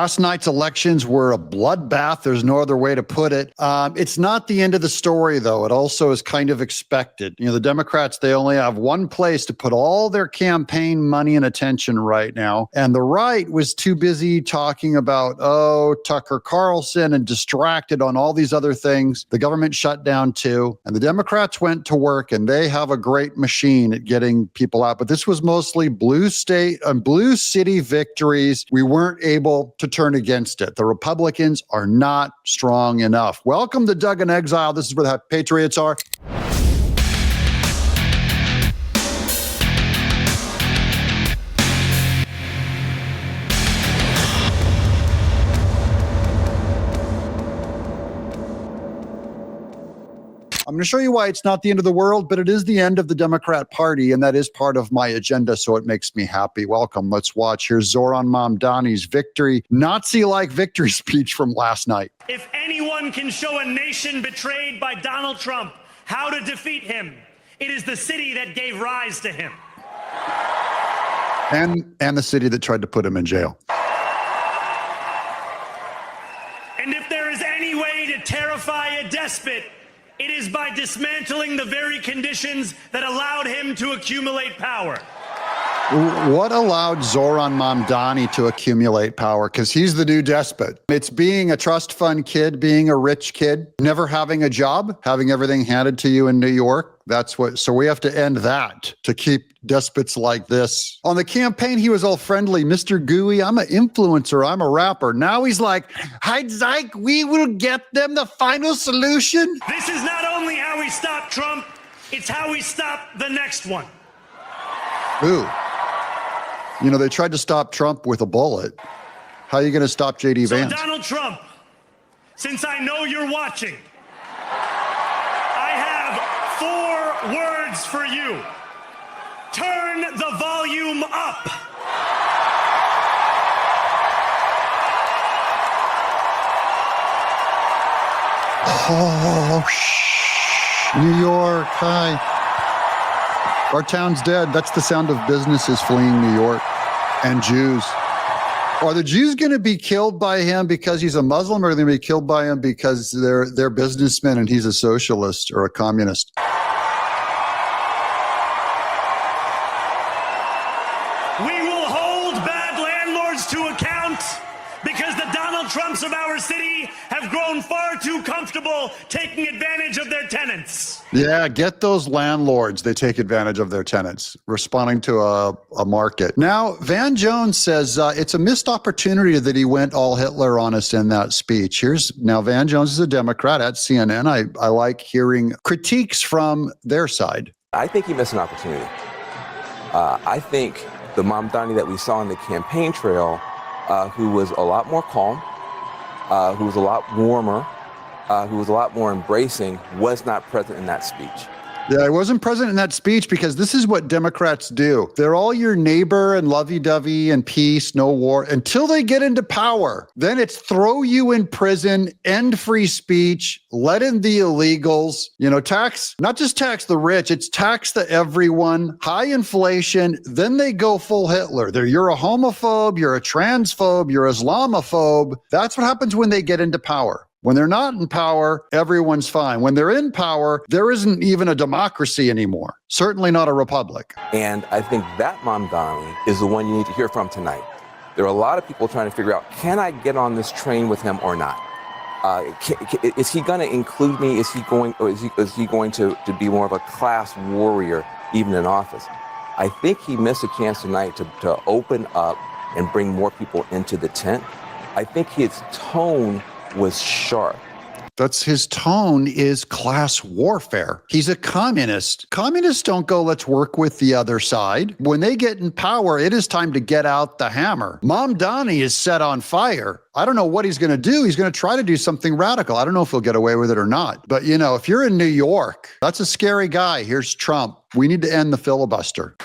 Last night's elections were a bloodbath. There's no other way to put it. It's not the end of the story, though. It also is kind of expected. You know, the Democrats, they only have one place to put all their campaign money and attention right now. And the right was too busy talking about, Tucker Carlson and distracted on all these other things. The government shut down too. And the Democrats went to work, and they have a great machine at getting people out. But this was mostly blue state and blue city victories. We weren't able to turn against it. The Republicans are not strong enough. Welcome to Doug in Exile. This is where the patriots are. I'm going to show you why it's not the end of the world, but it is the end of the Democrat Party, and that is part of my agenda, so it makes me happy. Welcome. Let's watch. Here's Zohran Mamdani's victory, Nazi-like victory speech from last night. If anyone can show a nation betrayed by Donald Trump how to defeat him, it is the city that gave rise to him. And the city that tried to put him in jail. And if there is any way to terrify a despot, it is by dismantling the very conditions that allowed him to accumulate power. What allowed Zohran Mamdani to accumulate power? Because he's the new despot. It's being a trust fund kid, being a rich kid, never having a job, having everything handed to you in New York. So we have to end that to keep despots like this. On the campaign, he was all friendly. Mr. Gooey, I'm an influencer. I'm a rapper. Now he's like, hi, Zyke, we will get them the final solution. This is not only how we stop Trump, it's how we stop the next one. Ooh. You know, they tried to stop Trump with a bullet. How are you going to stop J.D. Vance? So Donald Trump, since I know you're watching, I have 4 words for you. Turn the volume up. Oh, shh. New York, hi. Our town's dead. That's the sound of businesses fleeing New York and Jews. Are the Jews going to be killed by him because he's a Muslim, or are they going to be killed by him because they're businessmen and he's a socialist or a communist? We will hold bad landlords to account because the Donald Trumps of our city have grown far too comfortable taking advantage of their tenants. Yeah, get those landlords. They take advantage of their tenants, responding to a market. Now, Van Jones says it's a missed opportunity that he went all Hitler on us in that speech. Now, Van Jones is a Democrat at CNN. I like hearing critiques from their side. I think he missed an opportunity. I think the Mamdani that we saw on the campaign trail, who was a lot more calm, who was a lot warmer, who was a lot more embracing, was not present in that speech. Yeah, I wasn't present in that speech because this is what Democrats do. They're all your neighbor and lovey-dovey and peace, no war, until they get into power. Then it's throw you in prison, end free speech, let in the illegals, not just tax the rich, it's tax the everyone, high inflation. Then they go full Hitler. You're a homophobe, you're a transphobe, you're Islamophobe. That's what happens when they get into power. When they're not in power, everyone's fine. When they're in power, there isn't even a democracy anymore. Certainly not a republic. And I think that Mamdani is the one you need to hear from tonight. There are a lot of people trying to figure out, can I get on this train with him or not? Is he going to include me? Is he going to be more of a class warrior, even in office? I think he missed a chance tonight to open up and bring more people into the tent. I think his tone was sharp. That's his tone is class warfare. He's a communist. Communists don't go, let's work with the other side. When they get in power, it is time to get out the hammer. Mamdani is set on fire. I don't know what he's going to do. He's going to try to do something radical. I don't know if he'll get away with it or not. But, if you're in New York, that's a scary guy. Here's Trump. We need to end the filibuster.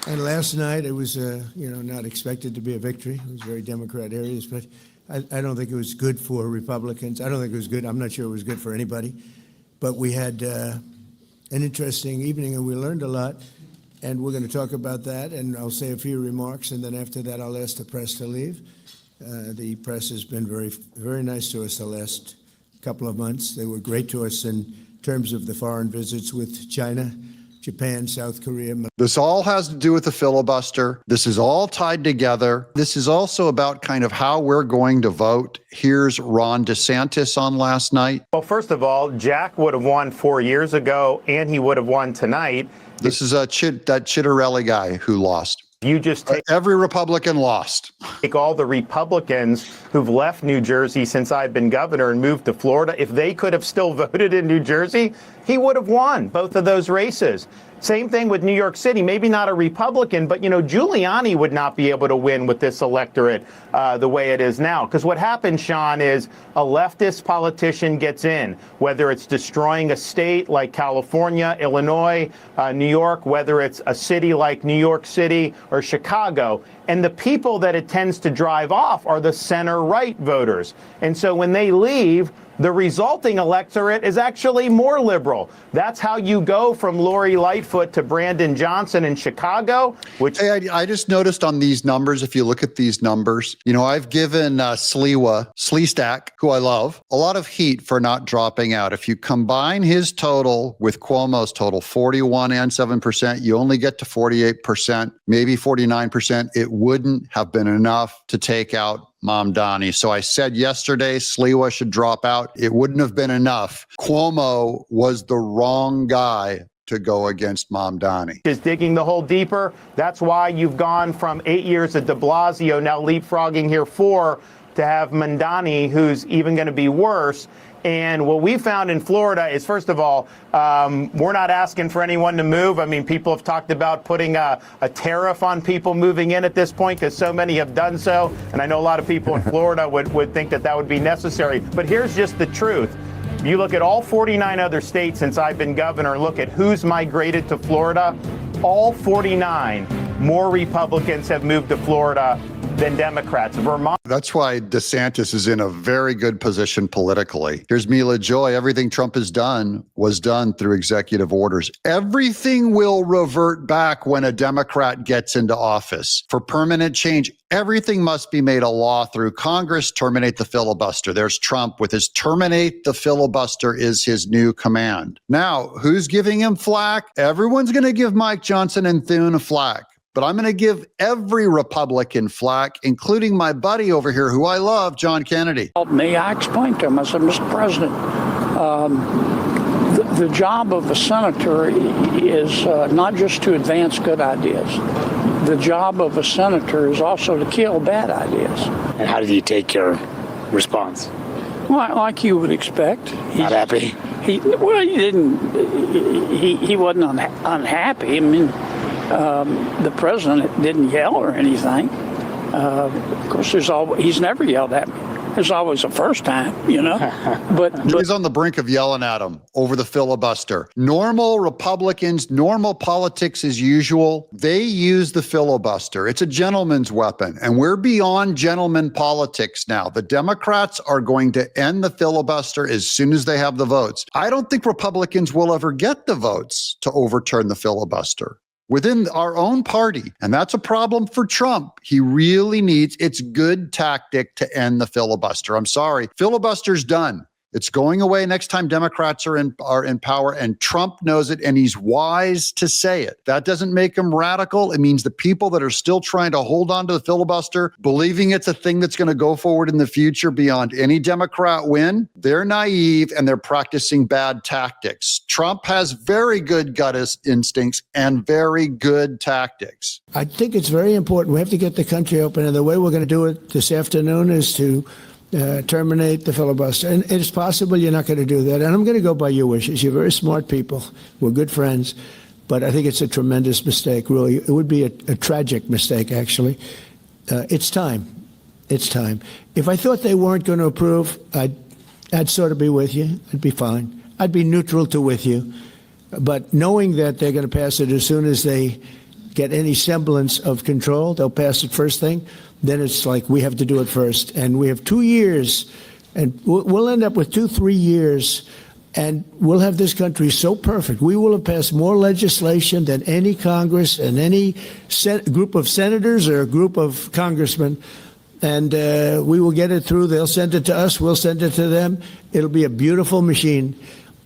And last night, it was, not expected to be a victory. It was very Democrat areas, but I don't think it was good for Republicans. I don't think it was good. I'm not sure it was good for anybody. But we had an interesting evening, and we learned a lot. And we're going to talk about that, and I'll say a few remarks, and then after that, I'll ask the press to leave. The press has been very nice to us the last couple of months. They were great to us in terms of the foreign visits with China, Japan, South Korea. This all has to do with the filibuster. This is all tied together. This is also about kind of how we're going to vote. Here's Ron DeSantis on last night. Well, first of all, Jack would have won 4 years ago, and he would have won tonight. This is that Chitterelli guy who lost. You just take Every Republican lost. all the Republicans who've left New Jersey since I've been governor and moved to Florida. If they could have still voted in New Jersey, he would have won both of those races. Same thing with New York City, maybe not a Republican, but, Giuliani would not be able to win with this electorate the way it is now. Because what happens, Sean, is a leftist politician gets in, whether it's destroying a state like California, Illinois, New York, whether it's a city like New York City or Chicago. And the people that it tends to drive off are the center-right voters. And so when they leave, the resulting electorate is actually more liberal. That's how you go from Lori Lightfoot to Brandon Johnson in Chicago, which... Hey, I just noticed on these numbers, if you look at these numbers, I've given Sleestack, who I love, a lot of heat for not dropping out. If you combine his total with Cuomo's total, 41 and 7%, you only get to 48%, maybe 49%. It wouldn't have been enough to take out Mamdani. So I said yesterday, Sliwa should drop out. It wouldn't have been enough. Cuomo was the wrong guy to go against Mamdani. Is digging the hole deeper. That's why you've gone from 8 years at de Blasio, now leapfrogging here 4, to have Mamdani, who's even going to be worse. And what we found in Florida is, first of all, we're not asking for anyone to move. I mean, people have talked about putting a tariff on people moving in at this point because so many have done so. And I know a lot of people in Florida would think that would be necessary. But here's just the truth. You look at all 49 other states since I've been governor, look at who's migrated to Florida. All 49 more Republicans have moved to Florida than Democrats. Vermont. That's why DeSantis is in a very good position politically. Here's Mila Joy. Everything Trump has done was done through executive orders. Everything will revert back when a Democrat gets into office. For permanent change, everything must be made a law through Congress. Terminate the filibuster. There's Trump with his terminate the filibuster is his new command. Now, who's giving him flack? Everyone's going to give Mike Johnson and Thune flack. But I'm going to give every Republican flack, including my buddy over here, who I love, John Kennedy. Me, I explained to him, I said, Mr. President, the job of a senator is not just to advance good ideas. The job of a senator is also to kill bad ideas. And how did he take your response? Well, like you would expect. Not happy? He wasn't unhappy. I mean, the president didn't yell or anything. Of course, he's never yelled at me. There's always a first time, But he's on the brink of yelling at him over the filibuster. Normal Republicans, normal politics as usual, they use the filibuster. It's a gentleman's weapon, and we're beyond gentleman politics now. The Democrats are going to end the filibuster as soon as they have the votes. I don't think Republicans will ever get the votes to overturn the filibuster within our own party. And that's a problem for Trump. He really needs, it's good tactic to end the filibuster. I'm sorry, filibuster's done. It's going away next time Democrats are in power, and Trump knows it, and he's wise to say it. That doesn't make him radical. It means the people that are still trying to hold on to the filibuster, believing it's a thing that's going to go forward in the future beyond any Democrat win, they're naive and they're practicing bad tactics. Trump has very good gut instincts and very good tactics. I think it's very important. We have to get the country open, and the way we're going to do it this afternoon is to terminate the filibuster. And it's possible you're not going to do that. And I'm going to go by your wishes. You're very smart people. We're good friends. But I think it's a tremendous mistake, really. It would be a tragic mistake, actually. It's time. It's time. If I thought they weren't going to approve, I'd sort of be with you. I'd be fine. I'd be neutral to with you. But knowing that they're going to pass it as soon as they get any semblance of control, they'll pass it first thing. Then it's like we have to do it first. And we have 2 years, and we'll end up with 2-3 years, and we'll have this country so perfect. We will have passed more legislation than any Congress and any group of senators or a group of congressmen and we will get it through. They'll send it to us. We'll send it to them. It'll be a beautiful machine.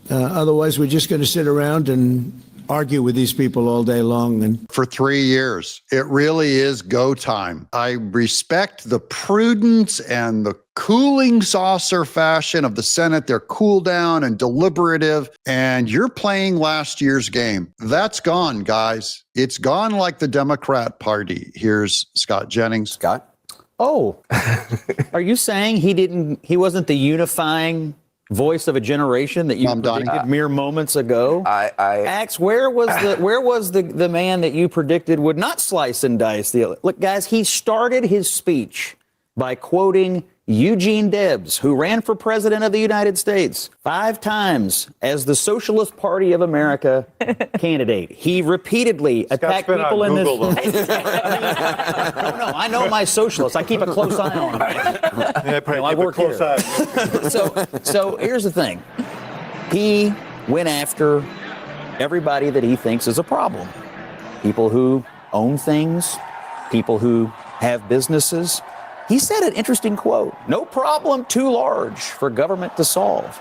Otherwise, we're just going to sit around and argue with these people all day long. And for 3 years, it really is go time. I respect the prudence and the cooling saucer fashion of the Senate. They're cool down and deliberative, and you're playing last year's game. That's gone, guys. It's gone like the Democrat Party. Here's Scott Jennings. Scott? Oh, are you saying he wasn't the unifying voice of a generation that you predicted mere moments ago? Axe, where was the man that you predicted would not slice and dice the? Look, guys, he started his speech by quoting Eugene Debs, who ran for president of the United States 5 times as the Socialist Party of America candidate. He repeatedly attacked people in this. No, I know my socialists. I keep a close eye on them. I work here. So here's the thing. He went after everybody that he thinks is a problem. People who own things, people who have businesses. He said an interesting quote: no problem too large for government to solve.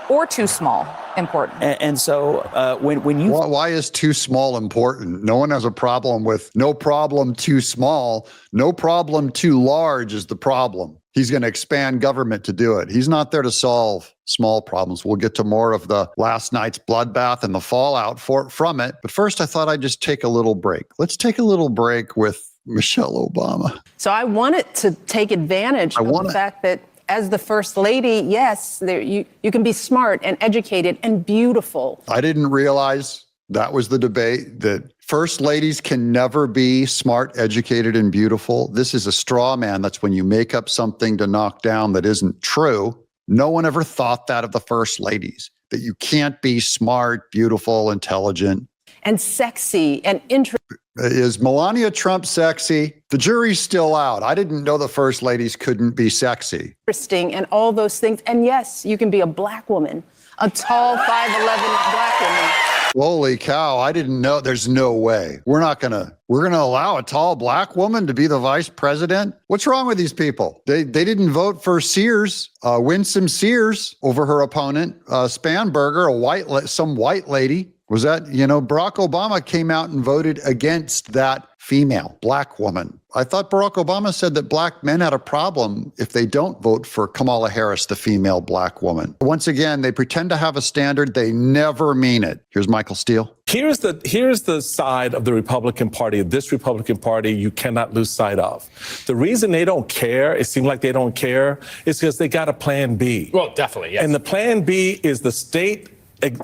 Or too small, important. And so when you... Why is too small important? No one has a problem with no problem too small. No problem too large is the problem. He's going to expand government to do it. He's not there to solve small problems. We'll get to more of the last night's bloodbath and the fallout from it. But first, I thought I'd just take a little break. Let's take a little break with Michelle Obama. So I wanted to take advantage of the fact that as the First Lady, yes, you can be smart and educated and beautiful. I didn't realize that was the debate, that First Ladies can never be smart, educated, and beautiful. This is a straw man. That's when you make up something to knock down that isn't true. No one ever thought that of the First Ladies, that you can't be smart, beautiful, intelligent. And sexy and interesting. Is Melania Trump sexy? The jury's still out. I didn't know the First Ladies couldn't be sexy. Interesting and all those things. And yes, you can be a black woman, a tall 5'11" black woman. Holy cow, I didn't know. There's no way. We're going to allow a tall black woman to be the vice president? What's wrong with these people? They didn't vote for Sears, Winsome Sears, over her opponent, Spanberger, some white lady. Was that, Barack Obama came out and voted against that female, black woman. I thought Barack Obama said that black men had a problem if they don't vote for Kamala Harris, the female black woman. Once again, they pretend to have a standard. They never mean it. Here's Michael Steele. Here's the side of the Republican Party, this Republican Party you cannot lose sight of. The reason they don't care, it seems like they don't care, is because they got a plan B. Well, definitely, yes. And the plan B is the state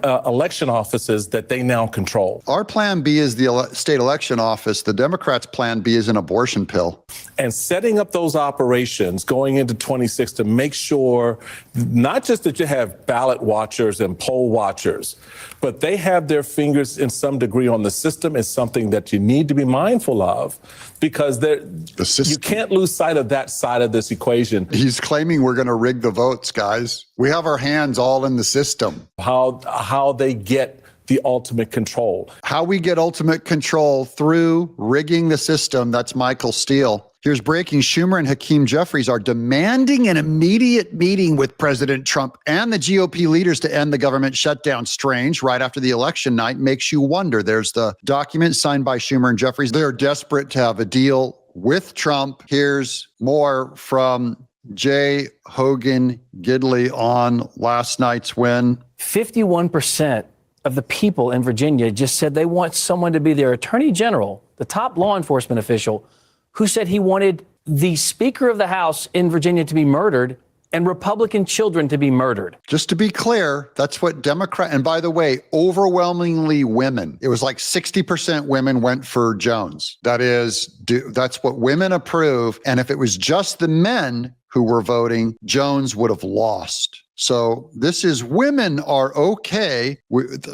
election offices that they now control. Our plan B is the state election office. The Democrats' plan B is an abortion pill. And setting up those operations going into 26 to make sure not just that you have ballot watchers and poll watchers, but they have their fingers in some degree on the system is something that you need to be mindful of, because you can't lose sight of that side of this equation. He's claiming we're going to rig the votes, guys. We have our hands all in the system. How they get the ultimate control. How we get ultimate control through rigging the system. That's Michael Steele. Here's breaking. Schumer and Hakeem Jeffries are demanding an immediate meeting with President Trump and the GOP leaders to end the government shutdown. Strange, right after the election night, makes you wonder. There's the document signed by Schumer and Jeffries. They're desperate to have a deal with Trump. Here's more from Jay Hogan Gidley on last night's win. 51% of the people in Virginia just said they want someone to be their attorney general, the top law enforcement official, who said he wanted the Speaker of the House in Virginia to be murdered and Republican children to be murdered. Just to be clear, that's what Democrat, and by the way, overwhelmingly women. It was like 60% women went for Jones. That's what women approve. And if it was just the men who were voting, Jones would have lost. So this is women are okay.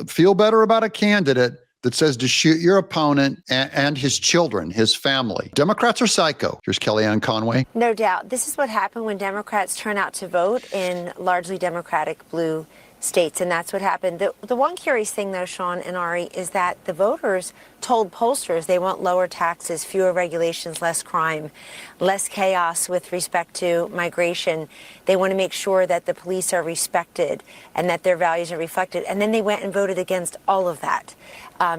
Feel better about a candidate that says to shoot your opponent and his children, his family. Democrats are psycho. Here's Kellyanne Conway. No doubt. This is what happened when Democrats turn out to vote in largely Democratic blue states, and that's what happened. The one curious thing, though, Sean and Ari, is that the voters told pollsters they want lower taxes, fewer regulations, less crime, less chaos with respect to migration. They want to make sure that the police are respected and that their values are reflected. And then they went and voted against all of that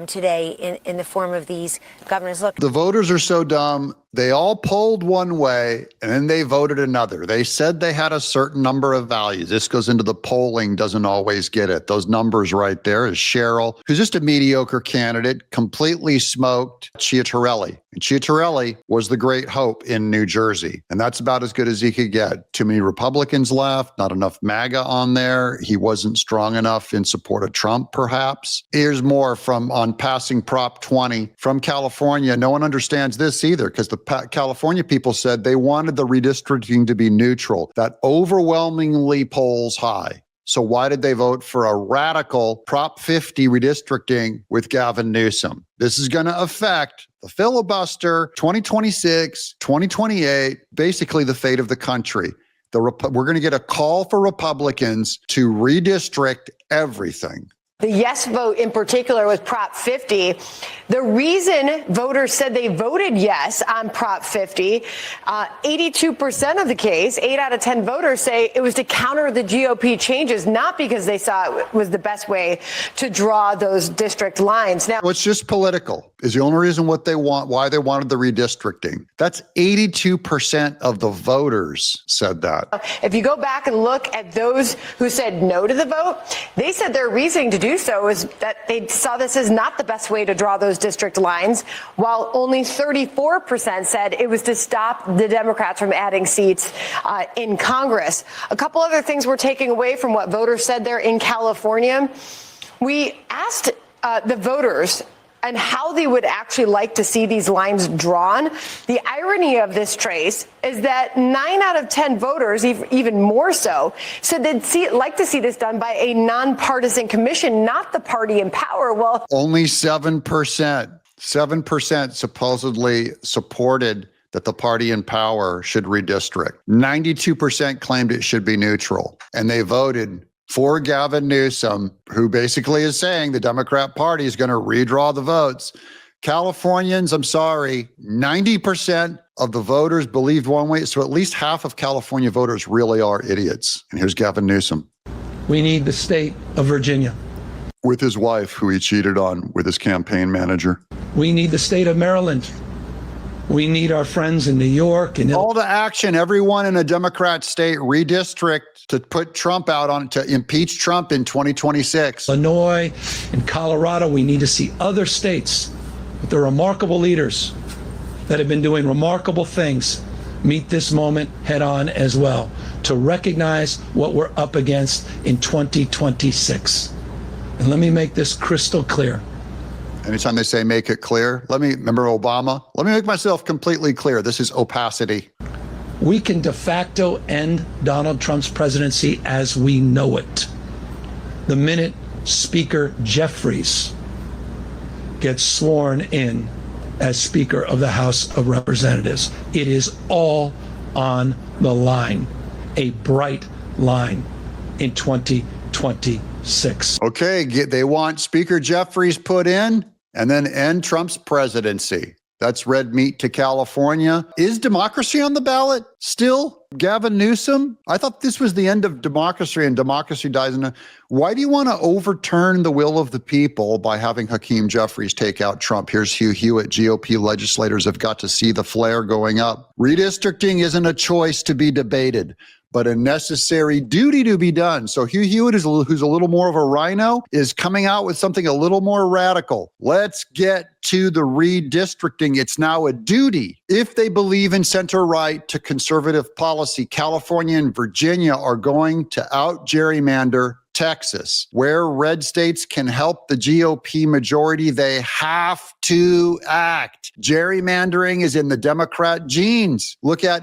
today in the form of these governors. Look, the voters are so dumb. They all polled one way and then they voted another. They said they had a certain number of values. This goes into the polling, doesn't always get it. Those numbers right there is Cheryl, who's just a mediocre candidate, completely smoked Chiatarelli. And Chiatarelli was the great hope in New Jersey. And that's about as good as he could get. Too many Republicans left, not enough MAGA on there. He wasn't strong enough in support of Trump, perhaps. Here's more from on passing Prop 20 from California. No one understands this either because the California people said they wanted the redistricting to be neutral. That overwhelmingly polls high. So why did they vote for a radical Prop 50 redistricting with Gavin Newsom? This is going to affect the filibuster, 2026, 2028, basically the fate of the country. We're going to get a call for Republicans to redistrict everything. The yes vote in particular was Prop 50. The reason voters said they voted yes on Prop 50, 82% of the case, 8 out of 10 voters say it was to counter the GOP changes, not because they saw it was the best way to draw those district lines. Now, it's just political is the only reason why they wanted the redistricting. That's 82% of the voters said that. If you go back and look at those who said no to the vote, they said their reasoning to do so is that they saw this as not the best way to draw those district lines, while only 34% said it was to stop the Democrats from adding seats in Congress. A couple other things we're taking away from what voters said there in California. We asked the voters and how they would actually like to see these lines drawn. The irony of this, Trace, is that 9 out of 10 voters, even more so, said they'd like to see this done by a nonpartisan commission, not the party in power. Well, only 7% supposedly supported that the party in power should redistrict. 92% claimed it should be neutral, and they voted for Gavin Newsom, who basically is saying the Democrat Party is going to redraw the votes. Californians, I'm sorry, 90% of the voters believed one way, so at least half of California voters really are idiots. And here's Gavin Newsom. We need the state of Virginia. With his wife, who he cheated on with his campaign manager. We need the state of Maryland. We need our friends in New York and all the action. Everyone in a Democrat state redistrict to put Trump out on to impeach Trump in 2026. Illinois and Colorado. We need to see other states with the remarkable leaders that have been doing remarkable things meet this moment head on as well to recognize what we're up against in 2026. And let me make this crystal clear. Anytime they say make it clear, remember Obama? Let me make myself completely clear. This is opacity. We can de facto end Donald Trump's presidency as we know it. The minute Speaker Jeffries gets sworn in as Speaker of the House of Representatives, it is all on the line, a bright line in 2026. Okay, they want Speaker Jeffries put in and then end Trump's presidency. That's red meat to California. Is democracy on the ballot still? Gavin Newsom? I thought this was the end of democracy and democracy dies. Why do you want to overturn the will of the people by having Hakeem Jeffries take out Trump? Here's Hugh Hewitt. GOP legislators have got to see the flare going up. Redistricting isn't a choice to be debated, but a necessary duty to be done. So Hugh Hewitt, who's a little more of a rhino, is coming out with something a little more radical. Let's get to the redistricting. It's now a duty. If they believe in center-right to conservative policy, California and Virginia are going to out-gerrymander Texas. Where red states can help the GOP majority, they have to act. Gerrymandering is in the Democrat genes. Look at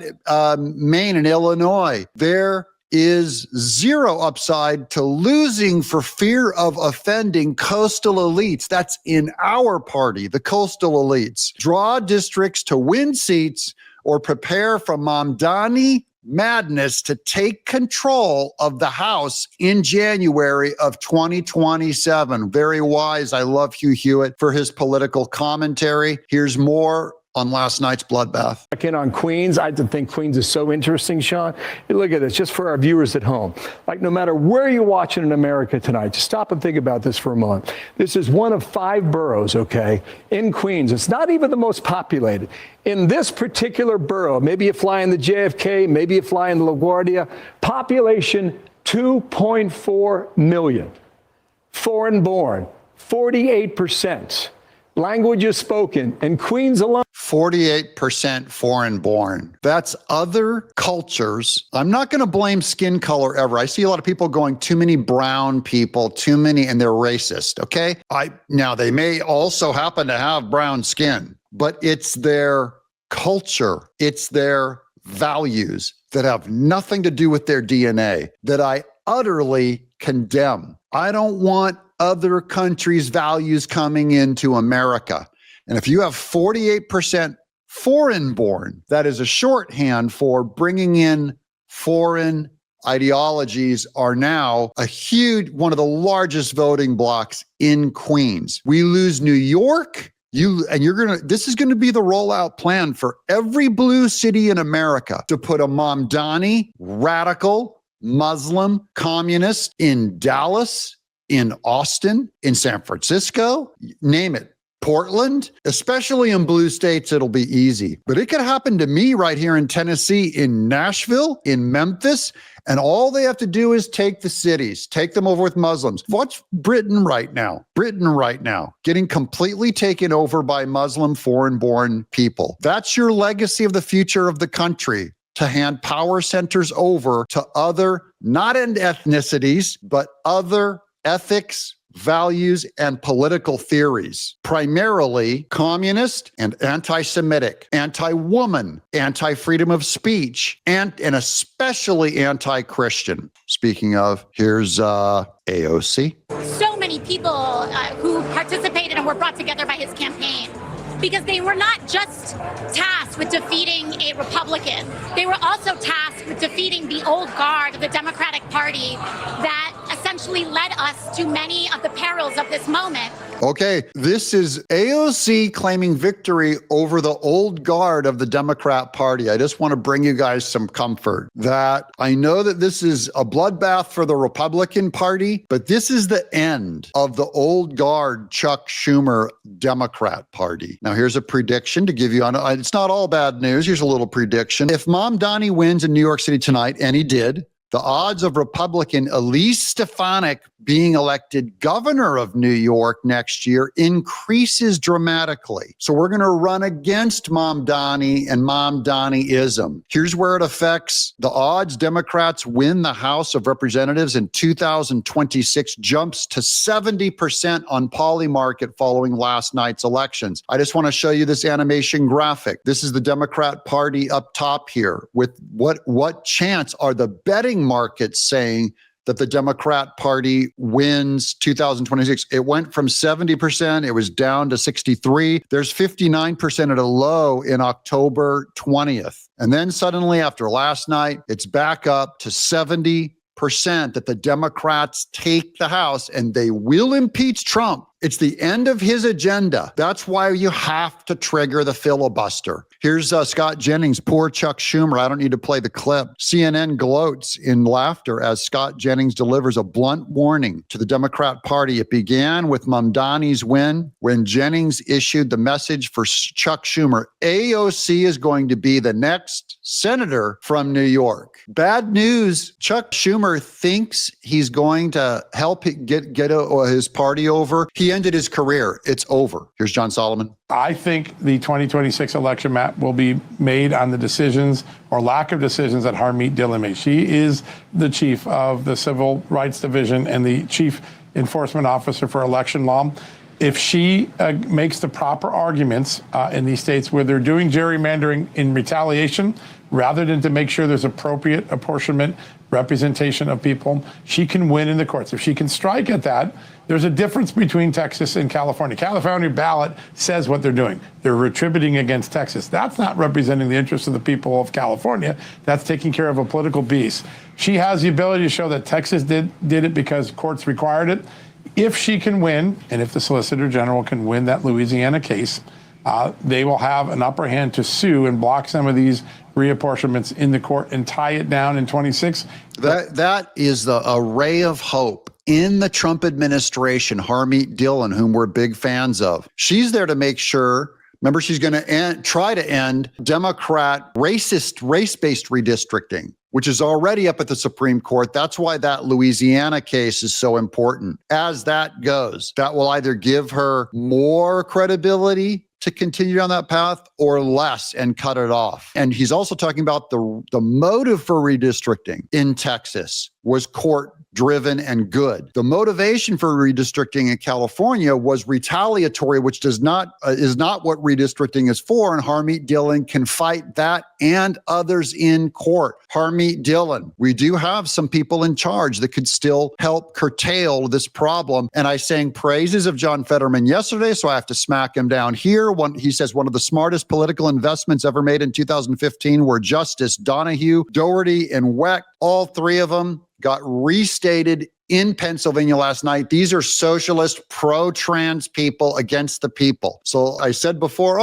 Maine and Illinois. There is zero upside to losing for fear of offending coastal elites. That's in our party, the coastal elites. Draw districts to win seats or prepare for Mamdani madness to take control of the House in January of 2027. Very wise. I love Hugh Hewitt for his political commentary. Here's more on last night's bloodbath. Again, on Queens, I think Queens is so interesting, Sean. Look at this, just for our viewers at home. Like, no matter where you're watching in America tonight, just stop and think about this for a moment. This is one of 5 boroughs, okay, in Queens. It's not even the most populated. In this particular borough, maybe you fly in the JFK, maybe you fly in the LaGuardia, population 2.4 million. Foreign born, 48%. Languages spoken, and Queens alone. 48% foreign born. That's other cultures. I'm not going to blame skin color ever. I see a lot of people going, too many brown people, too many, and they're racist. Okay. Now they may also happen to have brown skin, but it's their culture. It's their values that have nothing to do with their DNA that I utterly condemn. I don't want other countries' values coming into America. And if you have 48% foreign born, that is a shorthand for bringing in foreign ideologies are now a huge, one of the largest voting blocks in Queens. We lose New York. This is going to be the rollout plan for every blue city in America to put a Mamdani, radical, Muslim, communist in Dallas, in Austin, in San Francisco, name it. Portland, especially in blue states, it'll be easy. But it could happen to me right here in Tennessee, in Nashville, in Memphis, and all they have to do is take the cities, take them over with Muslims. Watch Britain right now. Getting completely taken over by Muslim foreign-born people. That's your legacy of the future of the country, to hand power centers over to other, not in ethnicities, but other ethics, values, and political theories, primarily communist and anti-Semitic, anti-woman, anti-freedom of speech, and especially anti-Christian. Speaking of, here's AOC. So many people who participated and were brought together by his campaign, because they were not just tasked with defeating a Republican. They were also tasked with defeating the old guard of the Democratic Party that essentially led us to many of the perils of this moment. Okay, this is AOC claiming victory over the old guard of the Democrat Party. I just want to bring you guys some comfort that I know that this is a bloodbath for the Republican Party, but this is the end of the old guard Chuck Schumer Democrat Party. Now, here's a prediction to give you on. It's not all bad news. Here's a little prediction. If Mamdani wins in New York City tonight, and he did, the odds of Republican Elise Stefanik being elected governor of New York next year increases dramatically. So we're going to run against Mamdani and Mamdaniism. Here's where it affects the odds. Democrats win the House of Representatives in 2026 jumps to 70% on Polymarket following last night's elections. I just want to show you this animation graphic. This is the Democrat Party up top here with what chance are the betting markets saying that the Democrat Party wins 2026. It went from 70%, it was down to 63. There's 59% at a low in October 20th. And then suddenly after last night, it's back up to 70% that the Democrats take the House and they will impeach Trump. It's the end of his agenda. That's why you have to trigger the filibuster. Here's Scott Jennings, poor Chuck Schumer. I don't need to play the clip. CNN gloats in laughter as Scott Jennings delivers a blunt warning to the Democrat Party. It began with Mamdani's win when Jennings issued the message for Chuck Schumer. AOC is going to be the next senator from New York. Bad news. Chuck Schumer thinks he's going to help get his party over. He ended his career. It's over. Here's John Solomon. I think the 2026 election map will be made on the decisions or lack of decisions that Harmeet Dillon made. She is the chief of the Civil Rights Division and the chief enforcement officer for election law. If she makes the proper arguments in these states where they're doing gerrymandering in retaliation rather than to make sure there's appropriate apportionment, representation of people, she can win in the courts. If she can strike at that, there's a difference between Texas and California. California ballot says what they're doing. They're retributing against Texas. That's not representing the interests of the people of California. That's taking care of a political beast. She has the ability to show that Texas did it because courts required it. If she can win, and if the Solicitor General can win that Louisiana case, they will have an upper hand to sue and block some of these reapportionments in the court and tie it down in 26. That is a ray of hope in the Trump administration. Harmeet Dillon, whom we're big fans of, she's there to make sure. Remember, she's going to try to end Democrat race-based redistricting, which is already up at the Supreme Court. That's why that Louisiana case is so important. As that goes, that will either give her more credibility to continue down that path or less and cut it off. And he's also talking about the motive for redistricting in Texas was court driven and good. The motivation for redistricting in California was retaliatory, which is not what redistricting is for. And Harmeet Dillon can fight that and others in court. Harmeet Dillon, we do have some people in charge that could still help curtail this problem. And I sang praises of John Fetterman yesterday, so I have to smack him down here. He says one of the smartest political investments ever made in 2015 were Justice Donahue, Doherty, and Wecht. All three of them got restated in Pennsylvania last night. These are socialist, pro-trans people against the people. So I said before,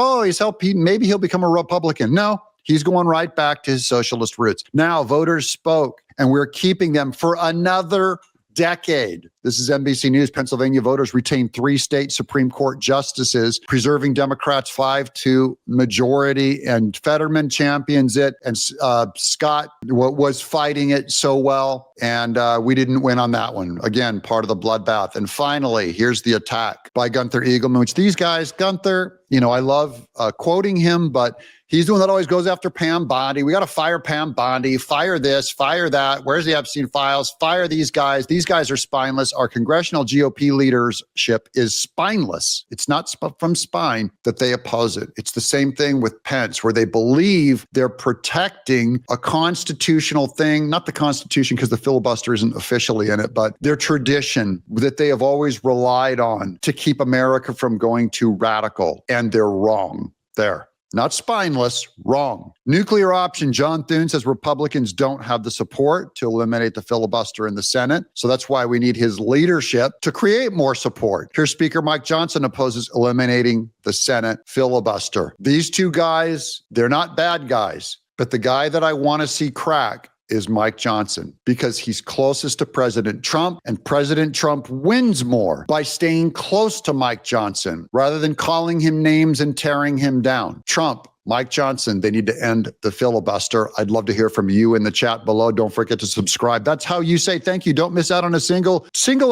maybe he'll become a Republican. No, he's going right back to his socialist roots. Now voters spoke, and we're keeping them for another decade. This is NBC News. Pennsylvania voters retained 3 state Supreme Court justices, preserving Democrats' 5-2 majority, and Fetterman champions it, and Scott was fighting it so well, and we didn't win on that one. Again, part of the bloodbath. And finally, here's the attack by Gunther Eagleman, which these guys, Gunther, I love quoting him, but he's the one that always goes after Pam Bondi. We got to fire Pam Bondi, fire this, fire that. Where's the Epstein files? Fire these guys. These guys are spineless. Our congressional GOP leadership is spineless. It's not from spine that they oppose it. It's the same thing with Pence, where they believe they're protecting a constitutional thing, not the Constitution because the filibuster isn't officially in it, but their tradition that they have always relied on to keep America from going too radical. And they're wrong there. Not spineless, wrong. Nuclear option. John Thune says Republicans don't have the support to eliminate the filibuster in the Senate. So that's why we need his leadership to create more support. Here's Speaker Mike Johnson opposes eliminating the Senate filibuster. These two guys, they're not bad guys, but the guy that I want to see crack is Mike Johnson, because he's closest to President Trump, and President Trump wins more by staying close to Mike Johnson rather than calling him names and tearing him down. Trump, Mike Johnson, they need to end the filibuster. I'd love to hear from you in the chat below. Don't forget to subscribe. That's how you say thank you. Don't miss out on a single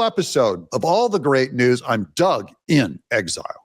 episode of all the great news. I'm Doug in Exile.